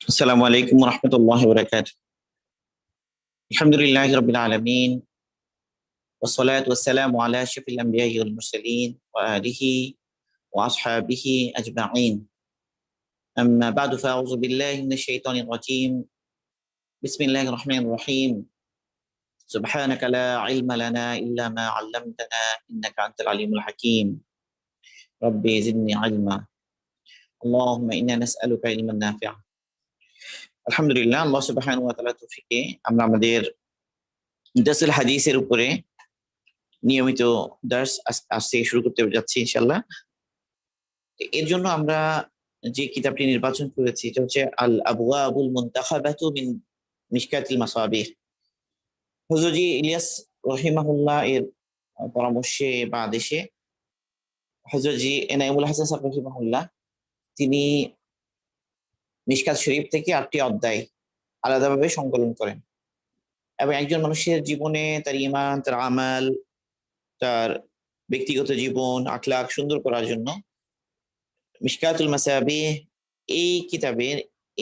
আসসালামু আলাইকুম ওয়া রাহমাতুল্লাহি ওয়া বারাকাতুহু। আলহামদুলিল্লাহি রাব্বিল আলামিন ওয়াস সালাতু ওয়াস সালামু আলা আশরাফিল আমবিয়াই ওয়াল মুরসালিন ওয়া আলিহি ওয়া আসহাবিহি আজমাইন। আম্মা বা'দু ফাআউযু বিল্লাহি মিনাশ শাইতানির রাজীম। বিসমিল্লাহির রহমানির রহিম। সুবহানাকা লা ইলমা লানা ইল্লা মা 'আল্লামতানা ইন্নাকা আনতাল আলিমুল হাকীম। রাব্বি জিদনি ইলমা। আল্লাহুম্মা ইন্না নাসআলুকা ইলমান নাফি'a। আলহামদুলিল্লাহ, আল্লাহ সুবহানাহু ওয়া তাআলার তৌফিকে আমরা আমাদের দারসুল হাদিসের উপরে নিয়মিত দার্স আজ থেকে শুরু করতে যাচ্ছি ইনশাআল্লাহ। এর জন্য আমরা যে কিতাবটি নির্বাচন করেছি এটা হচ্ছে আল আবওয়াবুল মুনতাখাবাতু মিন মিশকাতিল মাসাবিহ। হযরত ইলিয়াস রাহিমাহুল্লাহ এর পরামর্শে বা আদেশে হযরত এনায়েমুল হাসান সাহেব রাহিমাহুল্লাহ তিনি মিশকাত শরীফ থেকে ৮টি অধ্যায় আলাদাভাবে সংকলন করেন এবং একজন মানুষের জীবনে তার ঈমান, তার আমাল, তার ব্যক্তিগত জীবন, আখলাক সুন্দর করার জন্য মিশকাতুল মাসাবিহ এই কিতাবের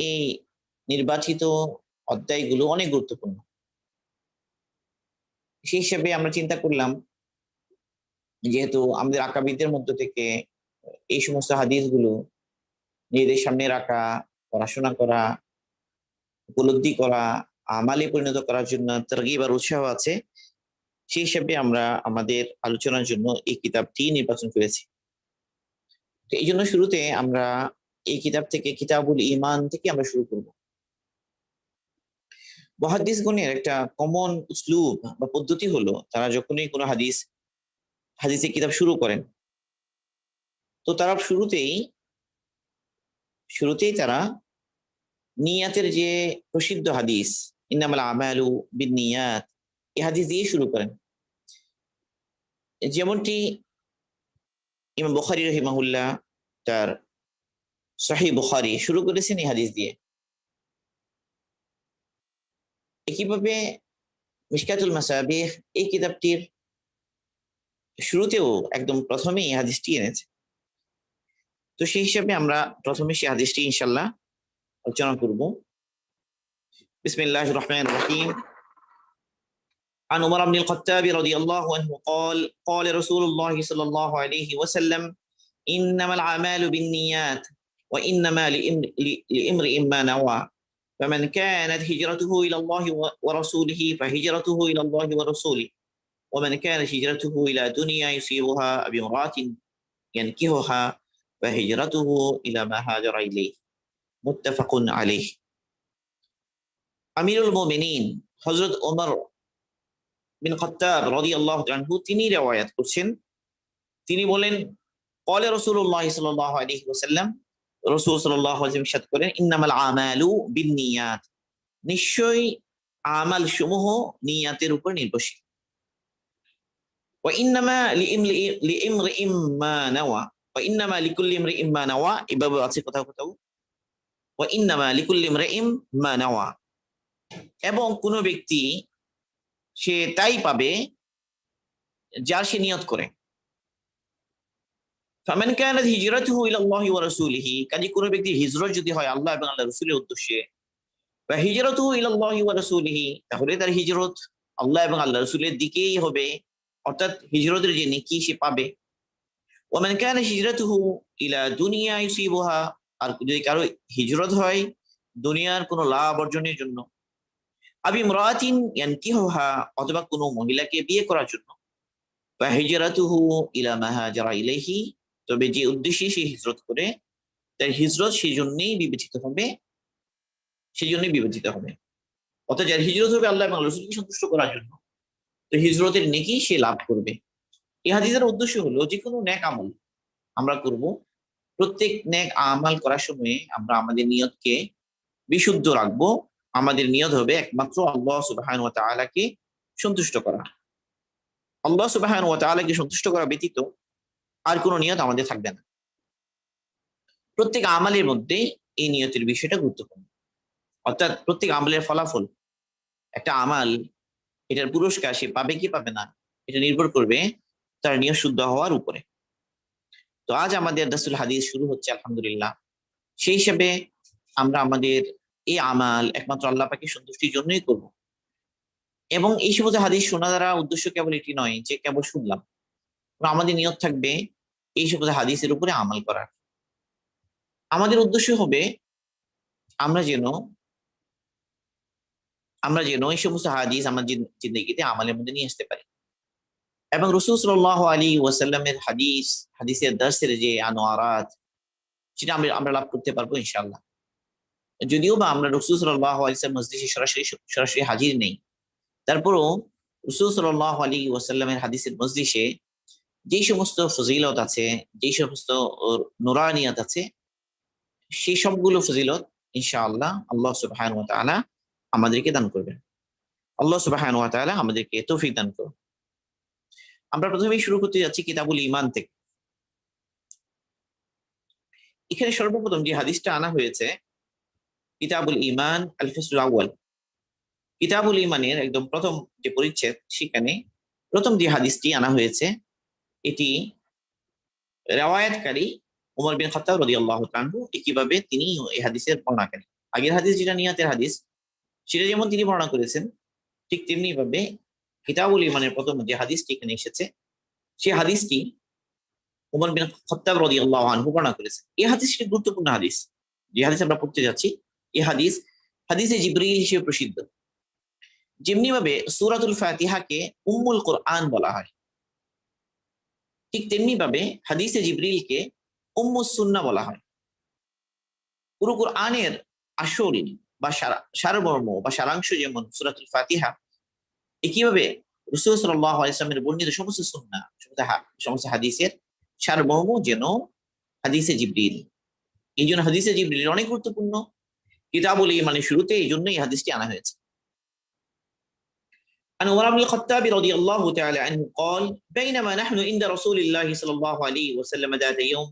এই নির্বাচিত অধ্যায়গুলো অনেক গুরুত্বপূর্ণ। সেই হিসেবে আমরা চিন্তা করলাম, যেহেতু আমাদের আকাবিদের মধ্য থেকে এই সমস্ত হাদিসগুলো নিজেদের সামনে রাখা, পড়াশোনা করা, উপলব্ধি করা, আমালে পরিণত করার জন্য তারগিব আর উৎসাহ আছে, সেই হিসেবে আমরা আমাদের আলোচনার জন্য এই কিতাবটি নির্বাচন করেছি। তো এই জন্য শুরুতে আমরা এই কিতাব থেকে কিতাবুল ঈমান থেকে আমরা শুরু করব। মুহাদ্দিসগণের একটা কমন উসলুব বা পদ্ধতি হলো, তারা যখনই কোনো হাদিসের কিতাব শুরু করেন, তো তারা শুরুতেই তারা নিয়াতের যে প্রসিদ্ধ হাদিস ইন্নামাল আমালু বিন্নিয়াত, এই হাদিস দিয়ে শুরু করেন। যেমনটি ইমাম বুখারী রাহিমাহুল্লাহ তার সহিহ বুখারী শুরু করেছেন এই হাদিস দিয়ে। একইভাবে মিশকাতুল মাসাবিহ এই কিতাবটির শুরুতেও একদম প্রথমেই এই হাদিসটি এনেছে। তো সেই হিসাবে আমরা প্রথমে সেই হাদিসটি ইনশাআল্লাহ আলোচনা করব। বিসমিল্লাহির রহমানির রহিম। عن عمر بن الخطاب رضي الله عنه قال قال رسول الله صلى الله عليه وسلم إنما الأعمال بالنيات وإنما لامرئ ما نوى فمن كانت هجرته إلى الله ورسوله فهجرته إلى الله ورسوله ومن كانت هجرته إلى دنيا يصيبها بامرأة ينكحها فهجرته إلى ما هاجر إليه মুত্তাফাক আলাইহ। আমিরুল মুমিনিন হযরত ওমর বিন খাত্তাব রাদিয়াল্লাহু আনহু তিনি riwayat করছেন, তিনি বলেন ক্বালা রাসূলুল্লাহ সাল্লাল্লাহু আলাইহি ওয়াসাল্লাম, রাসূল সাল্লাল্লাহু আলাইহি ওয়াসাল্লাম ইরশাদ করেন ইন্নামাল আমালু বিন্নিয়াত, নিশ্চয়ই আমাল সমূহ নিয়াতের উপর নির্ভরশীল। ওয়া ইন্নামা লিইমরিইম মা নাওয়া, ওয়া ইন্নামা লিকুল্লি ইমরিইম মা নাওয়া, এভাবে আছে কোথাও কোথাও ওয়া ইন্নামা লিকুল্লি ইমরিইম মা নাওয়া, এবং কোন ব্যক্তি সে তাই পাবে যার সে নিয়ত করে। ফামান কানাত হিজরাতুহু ইলাল্লাহি ওয়া রাসূলিহি, কাজে কোন ব্যক্তির হিজরত যদি হয় আল্লাহ এবং আল্লাহর রাসূলের উদ্দেশ্যে, বা হিজরাতুহু ইলাল্লাহি ওয়া রাসূলিহি, তাহলে তার হিজরত আল্লাহ এবং আল্লাহর রাসূলের দিকেই হবে, অর্থাৎ হিজরতের যে নেকি সে পাবে। ওয়া মান কানা হিজরাতুহু ইলা দুনিয়া ইউসিবুহা, আর যদি কারো হিজরত হয় দুনিয়ার কোনো লাভ অর্জনের জন্য, আবি ইমরাতিন ইয়ানকিহুহা, অথবা কোনো মহিলাকে বিয়ে করার জন্য, বা হিজরাতুহু ইলা মা হাজারা ইলাইহি, তবে যে উদ্দেশ্যে সে হিজরত করে তার হিজরত সেজন্যই বিবেচিত হবে। অর্থাৎ যার হিজরত হবে আল্লাহ এবং রাসূলকে সন্তুষ্ট করার জন্য, তো হিজরতের নেকি সে লাভ করবে। এই হাদিসের উদ্দেশ্য হলো যে কোনো নেক আমল আমরা করব, প্রত্যেক নেক আমল করার সময় আমরা আমাদের নিয়তকে বিশুদ্ধ রাখবো। আমাদের নিয়ত হবে একমাত্র আল্লাহ সুবহানাহু ওয়া তাআলাকে সন্তুষ্ট করা। আল্লাহ সুবহানাহু ওয়া তাআলাকে সন্তুষ্ট করা ব্যতীত আর কোনো নিয়ত আমাদের থাকবে না। প্রত্যেক আমলের মধ্যে এই নিয়তের বিষয়টা গুরুত্বপূর্ণ। অর্থাৎ প্রত্যেক আমলের ফলাফল, একটা আমাল এটার পুরস্কার সে পাবে কি পাবে না, এটা নির্ভর করবে তার নিয়ত শুদ্ধ হওয়ার উপরে। তো আজ আমাদের দারসুল হাদিস শুরু হচ্ছে আলহামদুলিল্লাহ। সেই হিসেবে আমরা আমাদের এই আমাল একমাত্র আল্লাহ পাকের সন্তুষ্টির জন্যই করব। এবং এই সমস্ত হাদিস শোনা দ্বারা উদ্দেশ্য কেবল এটি নয় যে কেবল শুনলাম, আমাদের নিয়ত থাকবে এই সমস্ত হাদিসের উপরে আমাল করার। আমাদের উদ্দেশ্য হবে আমরা যেন এই সমস্ত হাদিস আমার জিন্দগিতে আমলের মধ্যে নিয়ে আসতে পারি। এবং রাসূল সাল্লাল্লাহু আলাইহি ওয়াসাল্লামের হাদিসের দার্সের যে আনোয়ারাত, সেটা আমরা লাভ করতে পারবো ইনশাআল্লাহ। যদিও বা আমরা রাসূল সাল্লাল্লাহু আলাইহি ওয়াসাল্লাম মজলিসে সরাসরি হাজির নেই, তারপরও রাসূল সাল্লাল্লাহু আলাইহি ওয়াসাল্লামের হাদিসের মজলিসে যেই সমস্ত ফজিলত আছে, যেই সমস্ত নুরানিয়াত আছে, সেই সবগুলো ফজিলত ইনশাআল্লাহ আল্লাহ সুবহানাহু ওয়া তাআলা আমাদেরকে দান করবেন। আল্লাহ সুবহানাহু ওয়া তাআলা আমাদেরকে তৌফিক দান করুন। আমরা প্রথমেই শুরু করতে যাচ্ছি কিতাবুল ঈমান থেকে। এখানে সর্বপ্রথম যে হাদিসটা আনা হয়েছে কিতাবুল ঈমান আল ফসলুল আউয়াল, কিতাবুল ঈমানের একদম প্রথম যে পরিচ্ছেদ, সেখানে প্রথম যে হাদিসটি আনা হয়েছে এটি রিওয়ায়াতকারী ওমর বিন খাত্তাব রাদিয়াল্লাহু তাআলা আনহু, একইভাবে তিনি এই হাদিসের বর্ণনাকারী। আগের হাদিস যেটা নিয়াতের হাদিস, সেটা যেমন তিনি বর্ণনা করেছেন, ঠিক তেমনি ভাবে কিতাবুল ঈমানের প্রথম যে হাদিসটি এখানে এসেছে, সেই হাদিসটি ওমর বিন খাত্তাব রাদিয়াল্লাহু আনহু বর্ণনা করেছেন। এই হাদিসটি গুরুত্বপূর্ণ হাদিস। যে হাদিস আমরা পড়তে যাচ্ছি, এই হাদিসে জিবরিল হিসেবে প্রসিদ্ধ। যেমনি ভাবে সূরাতুল ফাতিহাকে উম্মুল কোরআন বলা হয়, ঠিক তেমনি ভাবে হাদিসে জিবরিলকে উম্মুস সুন্নাহ বলা হয়। পুরো কোরআনের আসল বা সারমর্ম বা সারাংশ যেমন সূরাতুল ফাতিহা, একইভাবে রাসূল সাল্লাল্লাহু আলাইহি ওয়াসাল্লামের বর্ণিত সমস্ত সুন্নাহ, সমস্ত হাদিসের সারমর্ম যেন হাদিসে জিবরিল। এই জন্য হাদিসে জিবরিল অনেক গুরুত্বপূর্ণ। কিতাবুল ঈমানের শুরুতে এই জন্য এই হাদিসটি আনা হয়েছে। عن عمر بن الخطاب رضي الله تعالى عنه قال: بينما نحن عند رسول الله صلى الله عليه وسلم ذات يوم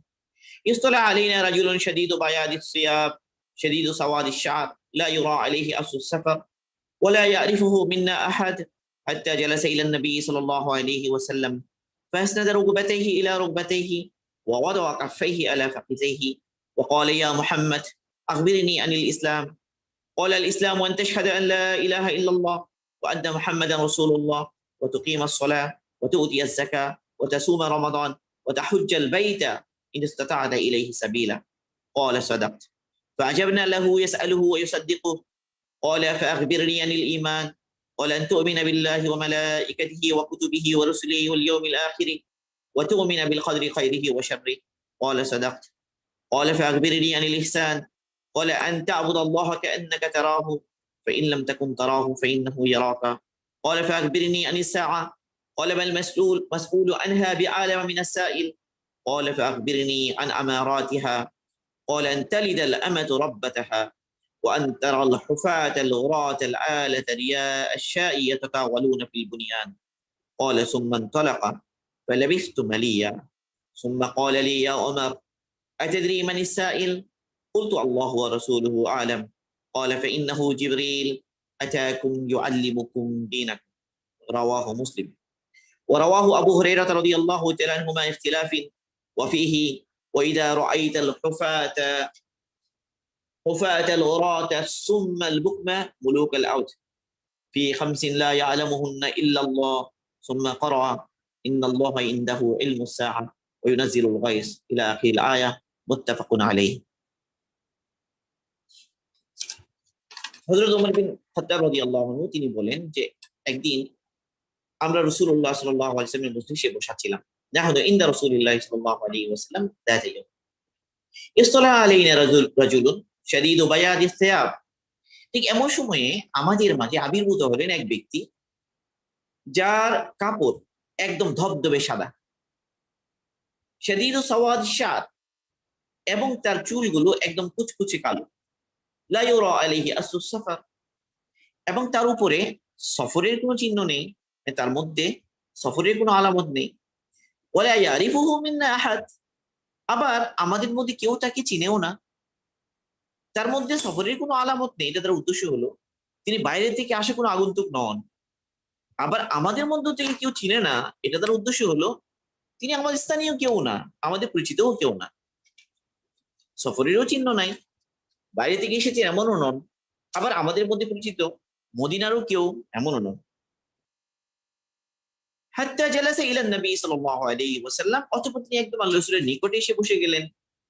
اصطلع علينا رجل شديد بياض الثياب شديد سواد الشعر لا يرى عليه أثر السفر ولا يعرفه منا أحد حتى جلس إلى النبي صلى الله عليه وسلم فأسند ركبتيه إلى ركبتيه ووضع كفيه على فخذيه وقال: يا محمد أخبرني عن الإسلام. قال: الإسلام أن تشهد أن لا إله إلا الله وأن محمدا رسول الله وتقيم الصلاة وتؤتي الزكاة وتصوم رمضان وتحج البيت إن استطعت إليه سبيلا. قال: صدقت. فعجبنا له يسأله ويصدقه. قال: فأخبرني عن الإيمان. قال: أن تؤمن بالله وملائكته وكتبه ورسله واليوم الآخر وتؤمن بالقدر خيره وشره. قال: صدقت. قال: فأخبرني عن الإحسان. قال: أن تعبد الله كأنك تراه فإن لم تكن تراه فإنه يراك. قال: فأخبرني عن الساعة. قال: ما مسؤول عنها بعالم من السائل. قال: فأخبرني عن أماراتها. قال: أن تلد الأمة ربتها وأن ترى الحفاة العراة العالة رياء الشاء يتطاولون في البنيان. قال: ثم انطلق فلبثت مليا ثم قال لي: يا عمر أتدري من السائل؟ قلت: الله ورسوله أعلم. قال: فإنه جبريل أتاكم يعلمكم دينكم. رواه مسلم. ورواه أبو هريرة رضي الله تعالى عنهما اختلاف وفيه: وإذا رأيت الحفاة العراة الصم البكم ملوك الأرض في 5 لا يعلمهن إلا الله. ثم قرأ: إن الله عنده علم الساعة وينزل الغيث إلى آخر الآية. মুত্তাফাক আলাইহি। হযরত ওমর বিন খাত্তাব রাদিয়াল্লাহু আনহু তিনি বলেন যে একদিন আমরা রাসূলুল্লাহ সাল্লাল্লাহু আলাইহি ওয়াসাল্লামের মজলিসে বসা ছিলাম। নাহনু ইনদা রাসূলিল্লাহি সাল্লাল্লাহু আলাইহি ওয়াসাল্লাম যাতা ইয়াউম ইসতালা আলাইনা রাজুলুন শাদীদু বায়াদিস সিয়াব। ঠিক এমন সময়ে আমাদের মাঝে আবির্ভূত হলেন এক ব্যক্তি, যার কাপড় একদম ধবধবে সাদা, শাদীদু সাওয়াদিশ শার, এবং তার চুলগুলো একদম কুচকুচে কালো, লা ইউরা আলাইহি আসরুস সাফার, এবং তার উপরে সফরের কোনো চিহ্ন নেই, তার মধ্যে সফরের কোনো আলামত নেই। ওয়ালা ইয়ারিফুহু মিন্না আহাদ, আবার আমাদের মধ্যে কেউ তাকে চিনেও না। তার মধ্যে সফরের কোনো আলামত নেই, এটা তার উদ্দেশ্য হলো তিনি বাইরে থেকে আসা কোনো আগন্তুক নন। আবার আমাদের মধ্য থেকে কেউ চিনে না, এটা তার উদ্দেশ্য হলো তিনি আমাদের স্থানীয় কেউ না, আমাদের পরিচিতও কেউ না। সফরেরও চিহ্ন নাই, বাইরে থেকে এসেছে এমনও নন। আবার আমাদের মধ্যে পরিচিত মদিনারও কেউ এমনও নয়। হাত্তা জালাসা ইলা নবী সাল্লাল্লাহু আলাইহি ওয়াসাল্লাম, অতঃপর তিনি একদম আল্লাহ রাসূলের নিকটে এসে বসে গেলেন।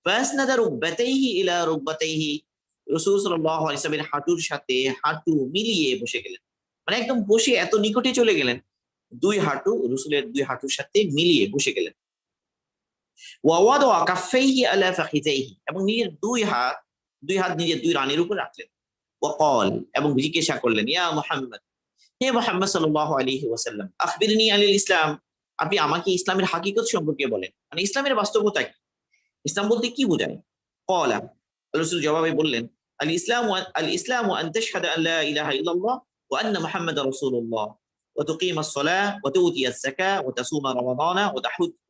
ফাসনাদা রুকবাতাইহি ইলা রুকবাতাইহি, রাসূল সাল্লাল্লাহু আলাইহি ওয়াসাল্লামের হাঁটুর সাথে হাঁটু মিলিয়ে বসে গেলেন। মানে একদম বসে এত নিকটে চলে গেলেন, দুই হাঁটু রাসূলের দুই হাঁটুর সাথে মিলিয়ে বসে গেলেন। ওয়া ওয়াদা কাফাইহি আলা ফাখিযাইহি, এবং নিজের দুই হাত নিজের দুই রানের উপর রাখলেন। ওয়া ক্বাল, এবং জিজ্ঞাসা করলেন, ইয়া মুহাম্মদ, হে মুহাম্মদ সাল্লাল্লাহু আলাইহি ওয়াসাল্লাম, আখবিরনি আনিল ইসলাম, আপনি আমাকে ইসলামের হাকিকত সম্পর্কে বলেন, মানে ইসলামের বাস্তবতা কি, ইসলাম বলতে কি বোঝায়। ক্বালা, রাসূল জবাবে বললেন, আল ইসলামু আন তাশহাদা আন লা ইলাহা ইল্লাল্লাহ ওয়া আন্না মুহাম্মাদার রাসূলুল্লাহ ওয়া তুকিমাস সালাহ ওয়া তুতিয়াস যাকাহ ওয়া তাসুমা রমাদানা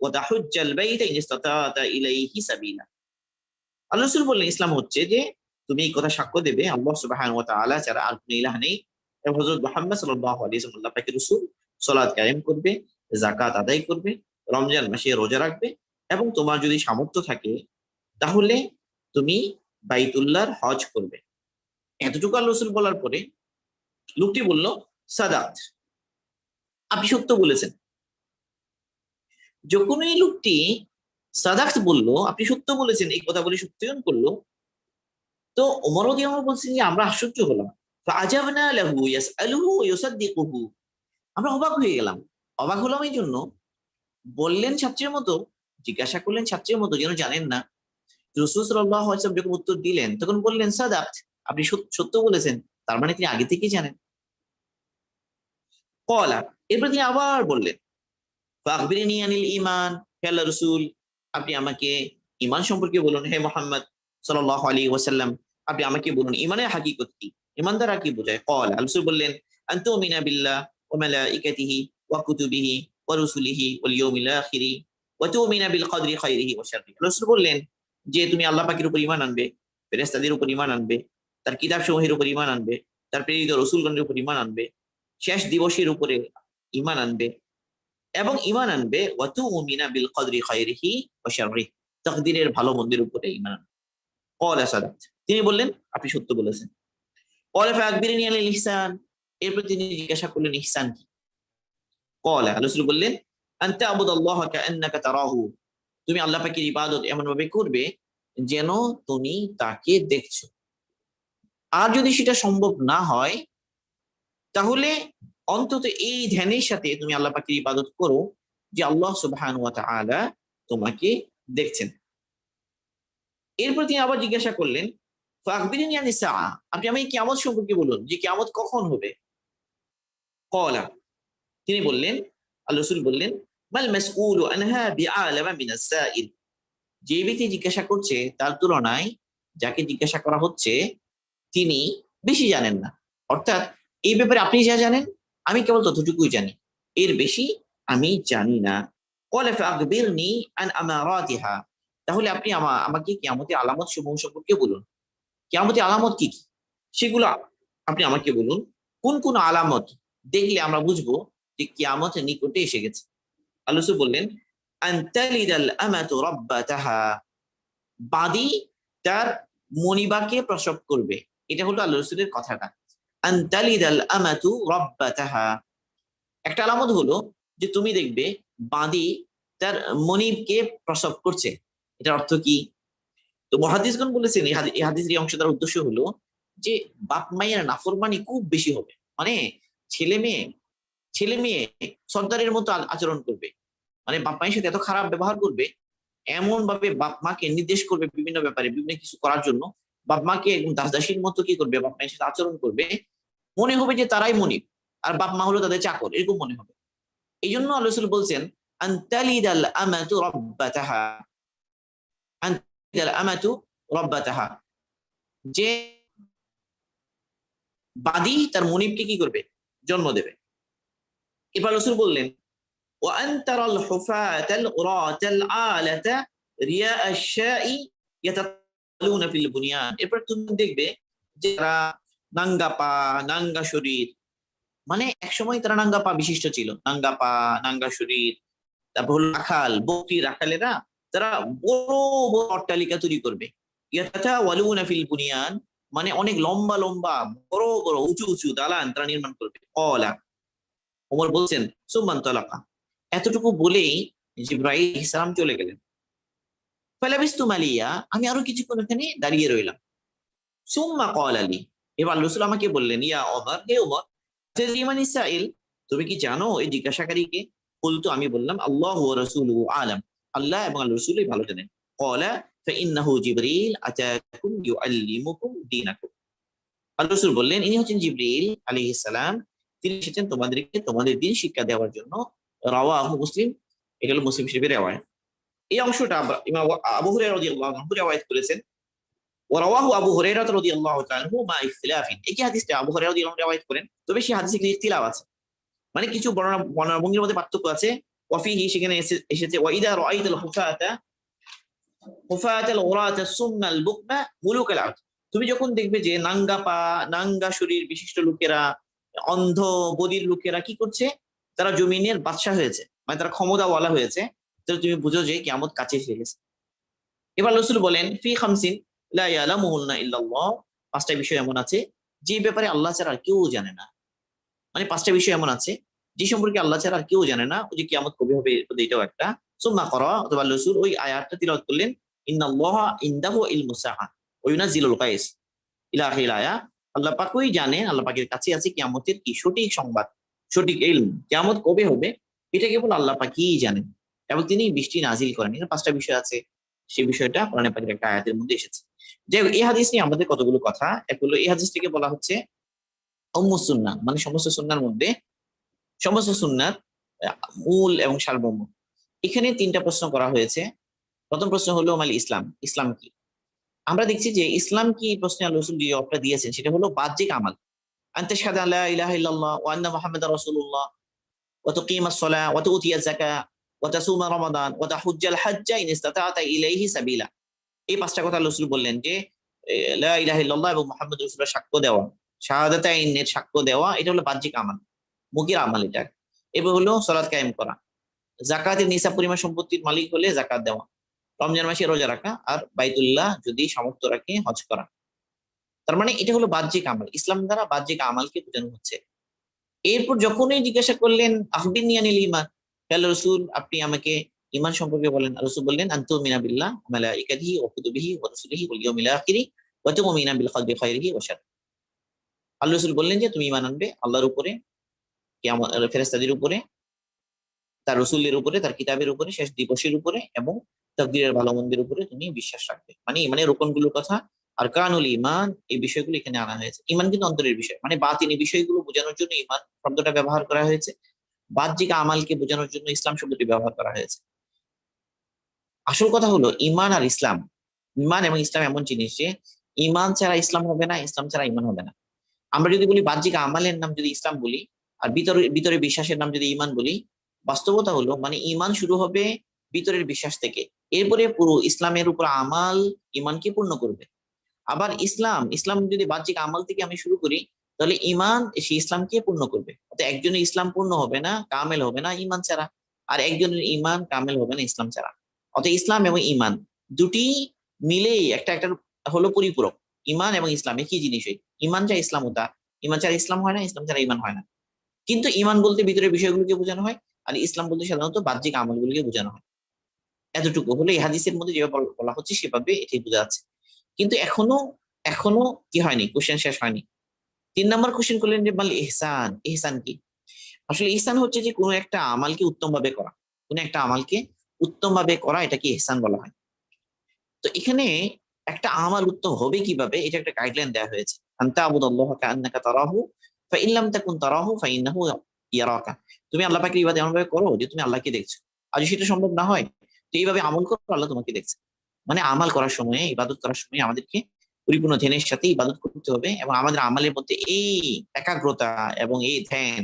ওয়া তাহুজ্জাল বাইতা ইন ইসতাতা'তা ইলাইহি সাবিলা। আল্লাহ রাসূল বললেন, ইসলাম হচ্ছে যে তুমি এই কথা সাক্ষ্য দেবে আল্লাহ সুবহানাহু ওয়া তাআলা ছাড়া আর কোনো ইলাহ নেই, এবং হযরত মুহাম্মদ সাল্লাল্লাহু আলাইহি ওয়াসাল্লাম আল্লাহ পাকের রাসূল, সালাত কায়েম করবে, যাকাত আদায় করবে, রমজান মাসে রোজা রাখবে, এবং তোমার যদি সামর্থ্য থাকে তাহলে তুমি বাইতুল্লাহর হজ করবে। এতটুকু আল্লাহ রাসূল বলার পরে লোকটি বলল, সাদাত, আপনি সত্য বলেছেন। যখন এই লোকটি সাদাত বলল, আপনি সত্য বলেছেন, এই কথা বলে সত্যায়ন করলো, তো ওমর রাদিয়াল্লাহু আনহু বলছেন যে আমরা আশ্চর্য হলাম। ফাআজাবনা লাহু ইয়াসআলুহু ওয়া ইউসাদ্দিকুহু, আমরা অবাক হয়ে গেলাম। অবাক হলাম এই জন্য, বললেন ছাত্রের মতো, জিজ্ঞাসা করলেন ছাত্রের মতো, যেন জানেন না। রাসূল সাল্লাল্লাহু আলাইহি ওয়াসাল্লাম যখন উত্তর দিলেন, তখন বললেন, সাদাত, আপনি সত্য বলেছেন। তার মানে তিনি আগে থেকেই জানেন। ক্বালা, এরপর তিনি আবার বললেন, ফাখবিরনি আনিল ঈমান, হে আল্লাহর রাসূল, আপনি আমাকে ঈমান সম্পর্কে বলুন। হে মুহাম্মদ সাল্লাল্লাহু আলাইহি ওয়াসাল্লাম, আপনি আমাকে বলুন ঈমানের হাকিকত কি, ঈমান দ্বারা কি বোঝায়। ক্বালা, রাসূল বললেন, আন তুমিনা বিল্লাহ ওয়া মালাইকাতিহি ওয়া কুতুবিহি ওয়া রুসুলিহি ওয়াল ইয়াউমিল আখিরি ওয়া তুমিনা বিল কদরি খাইরিহি ওয়া শাররিহি। রাসূল বললেন যে তুমি আল্লাহ পাকের উপর ঈমান আনবে, ফেরেশতাদের উপর ঈমান আনবে, তার কিতাবসমূহের উপর ঈমান আনবে, তার প্রেরিত রাসূলগণের উপর ঈমান আনবে, শেষ দিবসের উপরে ঈমান আনবে, এবং ঈমান আনবে ওয়া তুমিনা বিল কদরি খাইরিহি ওয়া শাররিহি, তাকদীরের ভালো মন্দের উপরে ঈমান আনবে। ক্বালা সাদাত, তিনি বললেন আপনি সত্য বলেছেন। ক্বালা ফাআখবিরনি আনিল ইহসান, এরপর তিনি জিজ্ঞাসা করলেন ইহসান কি। ক্বালা, রাসূল বললেন, আন তা'বুদাল্লাহা কাআন্নাকা তারাহু, তুমি আল্লাহ পাকের ইবাদত এমন ভাবে করবে যেন তুমি তাকে দেখছো। আর যদি সেটা সম্ভব না হয়, তাহলে অন্তত এই ধ্যানের সাথে তুমি আল্লাহ পাকের ইবাদত করো যে আল্লাহ সুবহানাহু ওয়া তাআলা তোমাকে দেখছেন। এরপর তিনি আবার জিজ্ঞাসা করলেন, ফাখবিরনি আনিস সাআহ, আপনি আমাকে কিয়ামত সম্পর্কে বলুন যে কিয়ামত কখন হবে। ক্বালা, তিনি বললেন, আল্লাহ রাসূল বললেন, মাল মাসউলু আনহা বিআলামা মিনাস সাইল, যে ব্যক্তি জিজ্ঞাসা করছে তার তুলনায় যাকে জিজ্ঞাসা করা হচ্ছে তিনি বেশি জানেন না। অর্থাৎ এই ব্যাপারে আপনি যা জানেন আমি কেবল ততটুকুই জানি, এর বেশি আমি জানি না। ক্বালা ফাখবিরনি আন আমারাতিহা, তাহলে আপনি আমাকে কিয়ামতের আলামত সমূহ সম্পর্কে বলুন। কিয়ামতের আলামত কি কি সেগুলো আপনি আমাকে বলুন। কোন কোন আলামত দেখলে আমরা বুঝবো যে কিয়ামত নিকটে এসে গেছে। আল্লাহ রাসূল বললেন, আন তালিদাল আমাতু রাব্বাতাহা, বাদী তার মনিবাকে প্রসব করবে। এটা হলো আল্লাহ রাসূলের কথাটা। আন তালিদাল আমাতু রাব্বাতাহা, একটা আলামত হলো যে তুমি দেখবে বাদী তার মনিবকে প্রসব করছে। এটার অর্থ কি? তো মুহাদ্দিসগণ বলেছেন এই হাদিসের এই অংশ দ্বারা উদ্দেশ্য হলো যে বাপ মায়ের নাফরমানি খুব বেশি হবে। মানে ছেলে মেয়ে ছেলে মেয়ে সর্দারের মতো আচরণ করবে, মানে বাপ মায়ের সাথে এত খারাপ ব্যবহার করবে, এমন ভাবে বাপ মাকে নির্দেশ করবে বিভিন্ন ব্যাপারে, বিভিন্ন কিছু করার জন্য বাপ মাকে একদম দাস দাসীর মতো কি করবে, বাপ মায়ের সাথে আচরণ করবে, মনে হবে যে তারাই মনিব আর বাপ মা হলো তাদের চাকর, এরকম মনে হবে। এই জন্য আল্লাহ রাসূল বলছেন, আনতালিদাল আমাতু রাব্বাতাহা, আনতালিদাল আমাতু রাব্বাতাহা, যে বাদী তার মনিবকে কি করবে, জন্ম দেবে। এবার রাসূল বললেন, ওয়া আনতারাল হুফাতাল উরাতাল আলাতা রিয়া আশ-শাই ইয়াতালুনা ফিল বুনিয়ান, এরপর তুমি দেখবে যারা নাঙ্গা পা নাঙ্গা শরীর, মানে একসময় তারা নাঙ্গা পা বিশিষ্ট ছিল, নাঙ্গা পা নাঙ্গা শরীর, তারপর হলো রাখাল বকরি রাখালেরা তারা বড় বড় অট্টালিকা তৈরি করবে। ইয়াতাওয়ালুনা ফিল বুনিয়ান, মানে অনেক লম্বা লম্বা বড় বড় উঁচু উঁচু দালান তারা নির্মাণ করবে। কলা, ওমর বলছেন সুম্মান তালাকা, এতটুকু বলেই জিবরাইল আলাইহিস সালাম চলে গেলেন। ফালাবিস্তু মালিয়া, আমি আরো কিছুক্ষণ এখানে দাঁড়িয়ে রইলাম। সুম্মা ক্বালা লি, এবার রাসূল আমাকে বললেন, ইয়া ওমর, হে ওমর, তাদরি মান ইসরাঈল, তুমি কি জানো এই জিজ্ঞাসাকারীকে? বলতো, আমি বললাম, আল্লাহু ওয়া রাসূলুহু আলাম, আল্লাহ এবং আল্লাহর রাসূলই ভালো জানেন। ক্বালা ফাইন্নাহু জিবরিল আতাকুম ইউআল্লিমুকুম দীনাকুম, আল্লাহর রাসূল বললেন, ইনি হচ্ছেন জিবরিল আলাইহিস সালাম, তিনি এসেছেন তোমাদেরকে তোমাদের দ্বীন শিক্ষা দেওয়ার জন্য। রাওয়াহু মুসলিম, এটা হলো মুসলিম শরীফের রিওয়ায়াত। এই অংশটা ইমাম আবু হুরায়রা রাদিয়াল্লাহু আনহু রিওয়ায়াত করেছেন। ওয়ারাওয়াহু আবু হুরায়রা রাদিয়াল্লাহু তাআলা আনহু মা ইখতিলাফিন, এই হাদিসটা আবু হুরায়রা রাদিয়াল্লাহু আনহু রিওয়ায়াত করেন, তবে সেই হাদিসে কিছু ইখতিলাফ আছে, মানে কিছু বর্ণনা ভঙ্গির মধ্যে পার্থক্য আছে। ওয়াফিহি, সেখানে এসেছে, ওয়া ইদা রাআইতাল হুফাতাল উরাতাস সুন্নাল বুকমা মুলুকাল আরদ, তুমি যখন দেখবে যে নাঙ্গা পা নাঙ্গা শরীর বিশিষ্ট লোকেরা, অন্ধ বধির লোকেরা কি করছে, তারা জমিনের বাদশা হয়েছে, মানে তারা ক্ষমতাওয়ালা হয়েছে, তাহলে তুমি বুঝো যে কিয়ামত কাছে এসে গেছে। এবার রাসূল বলেন, ফি খামসিন লা ইয়ালামুহুন্না ইল্লাল্লাহ, পাঁচটা বিষয় এমন আছে যে ব্যাপারে আল্লাহ ছাড়া আর কেউ জানে না, মানে পাঁচটা বিষয় এমন আছে যে সম্পর্কে আল্লাহ ছাড়া আর কেউ জানে না, ওই যে কিয়ামত কবে হবে এটাও একটা। সুম্মা করা, অথবা রাসূল ওই আয়াতটা তিলাওয়াত করলেন, ইন্নাল্লাহা ইনদাহু ইলমুস সাআহ ওয়া ইউনাজ্জিলুল গায়স ইলা আখিরিল আয়া, আল্লাহ পাকই জানে, আল্লাহ পাকের কাছে আছে কিয়ামতের কি সঠিক সংবাদ, সঠিক ইলম, কিয়ামত কবে হবে এটা কেবল আল্লাহ পাকই জানেন, এবং তিনি বৃষ্টি নাজিল করেন। এখানে পাঁচটা বিষয় আছে, সেই বিষয়টা কোরআন পাকের একটা আয়াতের মধ্যে এসেছে। যে এই হাদিস নিয়ে আমাদের কতগুলো কথা, এক হলো এই হাদিসটিকে বলা হচ্ছে উম্মুস সুন্নাহ, মানে সমস্ত সুন্নাহর মধ্যে সমস্ত সুন্নাহর মূল এবং সারমর্ম। এখানে তিনটা প্রশ্ন করা হয়েছে। প্রথম প্রশ্ন হলো মাল ইসলাম, ইসলাম কি? আমরা দেখছি যে ইসলাম কি প্রশ্নে আল্লাহ রাসূল যে জবাবটা দিয়েছেন সেটা হলো বাহ্যিক আমল। আনতা শাহাদা লা ইলাহা ইল্লাল্লাহ ওয়া আন্না মুহাম্মাদার রাসূলুল্লাহ ওয়া তুকিমাস সালাহ ওয়া তুতিয়াজ যাকাহ ওয়া তাসুমা রমাদান ওয়া তাহুজ্জাল হাজ্জা ইন ইসতাতা'তা ইলাইহি সাবিলা। এই পাঁচটা কথা আল্লাহ রাসূল বললেন যে লা ইলাহা ইল্লাল্লাহ এবং মুহাম্মদ রাসূলুল্লাহ সাক্ষ্য দেওয়া, শাহাদাতাইনের সাক্ষ্য দেওয়া, এটা হলো বাহ্যিক আমল, মুখের আমল এটা। এবার হলো সালাত কায়েম করা, যাকাতের নিসাব পরিমাণ সম্পত্তির মালিক হলে যাকাত দেওয়া, রমজান মাসে রোজা রাখা, আর বাইতুল্লাহ যদি সামর্থ্য রাখে হজ করা। তার মানে এটা হলো বাহ্যিক আমল, ইসলাম দ্বারা বাহ্যিক আমলকে বোঝানো হচ্ছে। এরপর যখনই জিজ্ঞাসা করলেন আখবিরনি আনিল ঈমান, আল্লাহ রাসূল আপনি আমাকে ঈমান সম্পর্কে বলেন, রাসূল বললেন আনতুমিনা বিল্লাহ ওয়া মালাইকাতিহি ওয়া কুতুবিহি ওয়া রুসুলিহি ওয়াল ইয়াউমিল আখিরি ওয়া তুমিনা বিল কদরি খাইরিহি ওয়া শাররিহি। আল্লাহ রাসূল বললেন যে তুমি ঈমান আনবে আল্লাহর উপরে, কিয়ামত ফেরেশতাদের উপরে, তার রসুলের উপরে, তার কিতাবের উপরে, শেষ দিবসের উপরে, এবং তাকদীরের ভালো মন্দের উপরে তুমি বিশ্বাস রাখবে। মানে ইমানের রোকনগুলোর কথা আর কানুল ইমান, এই বিষয়গুলো এখানে আনা হয়েছে। ইমান কিন্তু অন্তরের বিষয়, মানে বাতিনি বিষয়গুলো বোঝানোর জন্য ইমান শব্দটা ব্যবহার করা হয়েছে, বাহ্যিক আমালকে বোঝানোর জন্য ইসলাম শব্দটি ব্যবহার করা হয়েছে। আসল কথা হলো ইমান আর ইসলাম, ইমান এবং ইসলাম এমন জিনিস যে ইমান ছাড়া ইসলাম হবে না, ইসলাম ছাড়া ইমান হবে না। আমরা যদি বলি বাহ্যিক আমালের নাম যদি ইসলাম বলি, আর ভিতরে ভিতরে বিশ্বাসের নাম যদি ইমান বলি, বাস্তবতা হলো মানে ইমান শুরু হবে ভিতরের বিশ্বাস থেকে, এরপরে পুরো ইসলামের উপর আমাল ইমানকে পূর্ণ করবে। আবার ইসলাম ইসলাম যদি বাহ্যিক আমাল থেকে আমি শুরু করি, তাহলে ইমান সেই ইসলামকে পূর্ণ করবে। অর্থাৎ একজনের ইসলাম পূর্ণ হবে না, কামেল হবে না ইমান ছাড়া, আর একজনের ইমান কামেল হবে না ইসলাম ছাড়া। অর্থাৎ ইসলাম এবং ইমান দুটি মিলেই একটা একটা হলো পরিপূরক। ইমান এবং ইসলাম একই জিনিসই, ইমান যা ইসলাম তা, ইমান ছাড়া ইসলাম হয় না, ইসলাম ছাড়া ইমান হয় না। কিন্তু ইমান বলতে ভিতরের বিষয়গুলোকে বোঝানো হয়, আর ইসলাম বলতে সাধারণত বাহ্যিক আমলগুলোকে বোঝানো হয়। এতটুকু হলে এই হাদিসের মধ্যে যেভাবে বলা হচ্ছে সেভাবে এটাই বোঝা যাচ্ছে। কিন্তু এখনো এখনো কি হয়নি, কোশ্চেন শেষ হয়নি। 3 নম্বর কোশ্চেন করলেন যে মাল ইহসান, ইহসান কি? আসলে ইহসান হচ্ছে যে কোনো একটা আমালকে উত্তম ভাবে করা, কোনো একটা আমালকে উত্তম ভাবে করা, এটাকে ইহসান বলা হয়। তো এখানে একটা আমাল উত্তম হবে কিভাবে, এটা একটা গাইডলাইন দেওয়া হয়েছে। আনতা আবুদাল্লাহ কাআন্নাকা তারাহু ফাইন লাম তাকুন তারাহু ফাইন্নাহু ইয়ারাকা, তুমি আল্লাহ পাকের ইবাদত এমন ভাবে করো যে তুমি আল্লাহকে দেখছো, আর যদি সেটা সম্ভব না হয় তো এইভাবে আমল করো, আল্লাহ তোমাকে দেখছে। মানে আমাল করার সময়, ইবাদত করার সময় আমাদেরকে পরিপূর্ণ ধ্যানের সাথে ইবাদত করতে হবে, এবং আমাদের আমালের মধ্যে এই একাগ্রতা এবং এই ধ্যান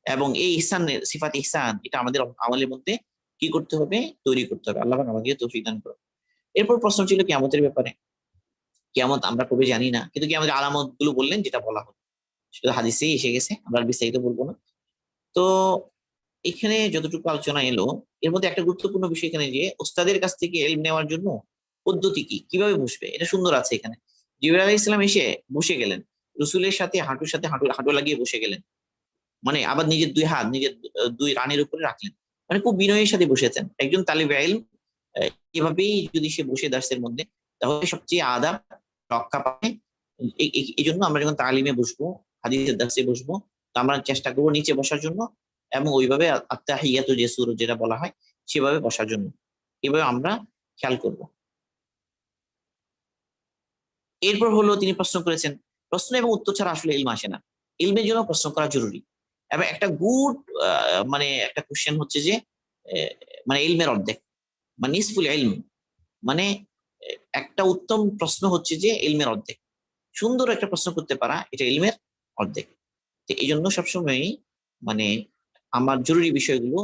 এবং এই ইহসানের সিফাত ইহসান, এটা আমাদের আমলের মধ্যে কি করতে হবে, তৈরি করতে হবে। আল্লাহ পাক আমাদেরকে তৌফিক দান করুন। এরপর প্রশ্ন ছিল কিয়ামতের ব্যাপারে। কিয়ামত আমরা কবে জানি না, কিন্তু কিয়ামতের আলামত গুলো বললেন, যেটা বলা হলো সেটা হাদিসেই এসে গেছে, আমরা আর বিস্তারিত বলবো না। তো এখানে যতটুকু আলোচনা এলো, এর মধ্যে একটা গুরুত্বপূর্ণ বিষয় এখানে যে ওস্তাদের কাছ থেকে ইলম নেওয়ার জন্য পদ্ধতি কি, কিভাবে বসবে, এটা সুন্দর আছে এখানে। জিবরাইল আলাইহিস সালাম এসে বসে গেলেন, রসুলের সাথে হাঁটুর সাথে হাঁটু হাঁটু লাগিয়ে বসে গেলেন, মানে আবার নিজের দুই হাত নিজের দুই রানের উপরে রাখলেন, মানে খুব বিনয়ের সাথে বসেছেন একজন তালিবে ইলম। এভাবেই যদি সে বসে দার্সের মধ্যে, তাহলে সবচেয়ে আদাব রক্ষা পাবে। এই জন্য আমরা যখন তালিমে বসবো, হাদিসের দার্সে বসবো, তো আমরা চেষ্টা করবো নিচে বসার জন্য, এবং ওইভাবে আত্তাহিয়াতু যে সূরা যেটা বলা হয় সেভাবে বসার জন্য। এভাবে আমরা খেয়াল করব। এরপর হলো তিনি প্রশ্ন করেছেন, প্রশ্ন এবং উত্তর ছাড়া আসলে ইলম আসে না, ইলমের জন্য প্রশ্ন করা জরুরি। এবং একটা গুড মানে একটা কোশ্চেন হচ্ছে যে আহ, মানে ইলমের অর্ধেক, মানে নিসফুল ইলম, মানে একটা উত্তম প্রশ্ন হচ্ছে যে ইলমের অর্ধেক। সুন্দর একটা প্রশ্ন করতে পারা এটা ইলমের অর্ধেক। তো এই জন্য সবসময় মানে আমার জরুরি বিষয়গুলো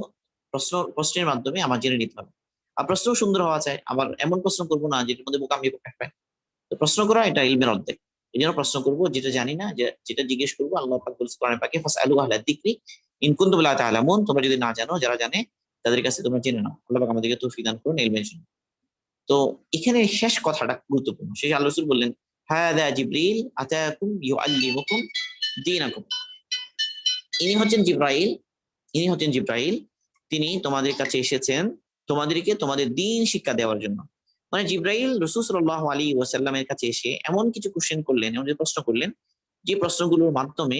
প্রশ্নের মাধ্যমে আমার জেনে নিতে হবে। আর প্রশ্ন সুন্দর হওয়া চাই, আবার এমন প্রশ্ন করবো না যেটার মধ্যে বোকামি পায়। তো প্রশ্ন করা এটা ইলমের অর্ধেক। এই জন্য প্রশ্ন করবো যেটা জানি না, যেটা জিজ্ঞেস করবো। আল্লাহ পাক বলছে কোরআনে পাকে, ফাসআলু আহলা যিকরি ইন কুনতুম লা তা'লামুন, তোমরা যদি না জানো, যারা জানে তাদের কাছে তোমরা জেনে নাও। আল্লাহ পাক আমাদেরকে তৌফিক দান করুন ইলমের জন্য। তো এখানে শেষ কথাটা গুরুত্বপূর্ণ। শেষে আল্লাহ রাসূল বললেন, হাদা জিবরিল আতাকুম ইউআল্লিমুকুম দীনাকুম। ইনি হচ্ছেন জিব্রাইল, ইনি হচ্ছেন জিব্রাইল, তিনি তোমাদের কাছে এসেছেন তোমাদেরকে তোমাদের দ্বীন শিক্ষা দেওয়ার জন্য। মানে জিব্রাইল রাসূল সাল্লাল্লাহু আলাইহি ওয়াসাল্লামের কাছে এসে এমন কিছু কোশ্চেন করলেন, এমন কিছু প্রশ্ন করলেন, যে প্রশ্নগুলোর মাধ্যমে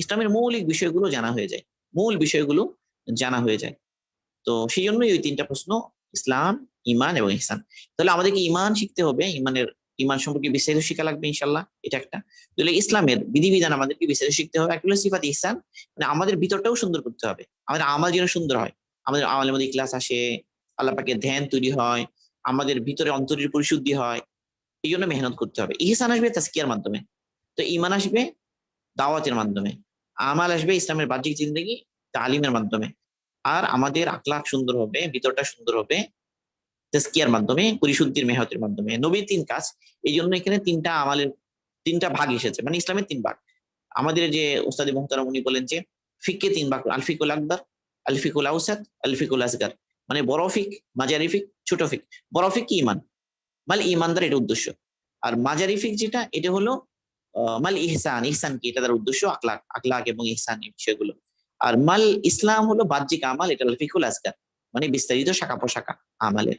ইসলামের মৌলিক বিষয়গুলো জানা হয়ে যায়, মূল বিষয়গুলো জানা হয়ে যায়। তো সেই জন্যই ওই তিনটা প্রশ্ন, ইসলাম, ইমান এবং ইহসান। তাহলে আমাদেরকে ইমান শিখতে হবে, ইমান সম্পর্কে বিস্তারিত শিখা লাগবে ইনশাল্লাহ, এটা একটা। তাহলে ইসলামের বিধিবিধান আমাদেরকে বিস্তারিত শিখতে হবে। একটা হলো সিফাত ইহসান, মানে আমাদের ভিতরটাও সুন্দর করতে হবে, আমাদের আমল যেন সুন্দর হয়, আমাদের আমলের মধ্যে ইখলাস আসে, আল্লাহ পাকের ধ্যান তৈরি হয়, আমাদের ভিতরে অন্তরের পরিশুদ্ধি হয়। এই জন্য মেহনত করতে হবে। ইহসান আসবে তাজকিয়ার মাধ্যমে, তো ইমান আসবে দাওয়াতের মাধ্যমে, আমাল আসবে ইসলামের বাহ্যিক জিন্দগি তালিমের মাধ্যমে, আর আমাদের আখলাক সুন্দর হবে, ভিতরটা সুন্দর হবে তাজকিয়ার মাধ্যমে, পরিশুদ্ধির মেহনতের মাধ্যমে। নবীর তিন কাজ, এই জন্য এখানে তিনটা আমালের তিনটা ভাগ এসেছে, মানে ইসলামের তিন ভাগ। আমাদের যে উস্তাদি মুহতারাম উনি বলেন যে ফিককে তিন ভাগ, আল ফিকুল আকবার, আল ফিকুল আউসাত, আল ফিকুল আসগার। মানে বড় ফিক, মাঝারি ফিক, ছোট ফিক। বড় ফিক কি ইমান, মানে ইমানদার, এটা উদ্দেশ্য। আর মাঝারি ফিক যেটা, এটা হলো মাল ইহসান, ইহসান কি, এটা তার উদ্দেশ্য, আখলাক, আখলাক এবং ইহসান এই বিষয়গুলো। আর মাল ইসলাম হলো বাহ্যিক আমাল, এটা হলো ফিকুল আসগার, মানে বিস্তারিত শাখা প্রশাখা আমালের।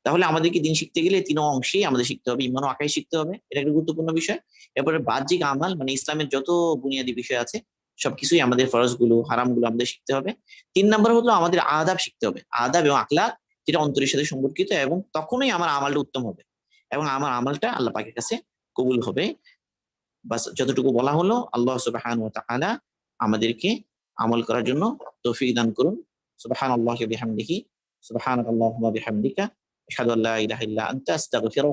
তাহলে আমাদেরকে দিন শিখতে গেলে তিন অংশেই আমাদের শিখতে হবে, ইমান ও আকাই শিখতে হবে, এটা একটা গুরুত্বপূর্ণ বিষয়। এরপরে বাহ্যিক আমাল, মানে ইসলামের যত বুনিয়াদী বিষয় আছে সবকিছুই, আমাদের ফরজ গুলো হারাম গুলো আমাদের শিখতে হবে। 3 নম্বর হলো আমাদের আদাব শিখতে হবে, আদাব এবং আখলাক, যেটা অন্তরের সাথে সম্পর্কিত, এবং তখনই আমার আমলটা উত্তম হবে এবং আমার আমলটা আল্লাহ পাকের কাছে কবুল হবে। বাস যতটুকু বলা হলো, আল্লাহ সুবহানাহু ওয়া তাআলা আমাদেরকে আমল করার জন্য তৌফিক দান করুন। সুবহানাল্লাহি ওয়া বিহামদিহি, সুবহানাকাল্লাহুম্মা বিহামদিকা, আশহাদু আল্লা ইলাহা ইল্লা আনতা, আস্তাগফিরুকা